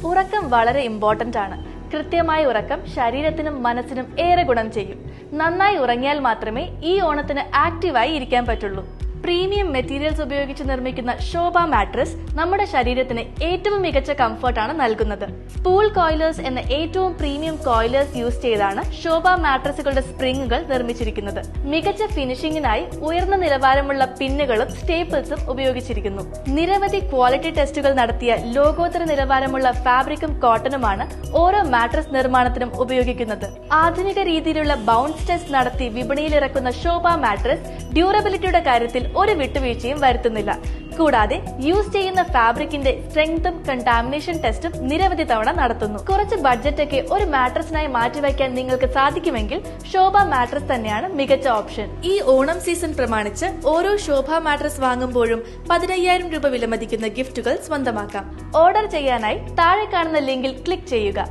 ഉറക്കം വളരെ ഇമ്പോർട്ടന്റ് ആണ്. കൃത്യമായ ഉറക്കം ശരീരത്തിനും മനസ്സിനും ഏറെ ഗുണം ചെയ്യും. നന്നായി ഉറങ്ങിയാൽ മാത്രമേ ഈ ഓണത്തിന് ആക്റ്റീവായി ഇരിക്കാൻ പറ്റുള്ളൂ. പ്രീമിയം മെറ്റീരിയൽസ് ഉപയോഗിച്ച് നിർമ്മിക്കുന്ന ശോഭ മാട്രസ് നമ്മുടെ ശരീരത്തിന് ഏറ്റവും മികച്ച കംഫർട്ടാണ് നൽകുന്നത്. സ്പൂൾ കോയിലേഴ്സ് എന്ന ഏറ്റവും പ്രീമിയം കോയിലേഴ്സ് യൂസ് ചെയ്താണ് ശോഭ മാട്രസുകളുടെ സ്പ്രിങ്ങുകൾ നിർമ്മിച്ചിരിക്കുന്നത്. മികച്ച ഫിനിഷിംഗിനായി ഉയർന്ന നിലവാരമുള്ള പിന്നുകളും സ്റ്റേപ്പിൾസും ഉപയോഗിച്ചിരിക്കുന്നു. നിരവധി ക്വാളിറ്റി ടെസ്റ്റുകൾ നടത്തിയ ലോകോത്തര നിലവാരമുള്ള ഫാബ്രിക്കും കോട്ടനുമാണ് ഓരോ മാട്രസ് നിർമ്മാണത്തിനും ഉപയോഗിക്കുന്നത്. ആധുനിക രീതിയിലുള്ള ബൗൺസ് ടെസ്റ്റ് നടത്തി വിപണിയിലിറക്കുന്ന ശോഭ മാട്രസ് ഡ്യൂറബിലിറ്റിയുടെ കാര്യത്തിൽ ഒരു വിട്ടുവീഴ്ചയും വരുത്തുന്നില്ല. കൂടാതെ യൂസ് ചെയ്യുന്ന ഫാബ്രിക്കിന്റെ സ്ട്രെങ്തും കണ്ടാമിനേഷൻ ടെസ്റ്റും നിരവധി തവണ നടത്തുന്നു. കുറച്ച് ബഡ്ജറ്റ് ഒക്കെ ഒരു മാട്രസിനായി മാറ്റിവെക്കാൻ നിങ്ങൾക്ക് സാധിക്കുമെങ്കിൽ ശോഭ മാട്രസ് തന്നെയാണ് മികച്ച ഓപ്ഷൻ. ഈ ഓണം സീസൺ പ്രമാണിച്ച് ഓരോ ശോഭ മാട്രസ് വാങ്ങുമ്പോഴും 15,000 രൂപ വിലമതിക്കുന്ന ഗിഫ്റ്റുകൾ സ്വന്തമാക്കാം. ഓർഡർ ചെയ്യാനായി താഴെ കാണുന്ന ലിങ്കിൽ ക്ലിക്ക് ചെയ്യുക.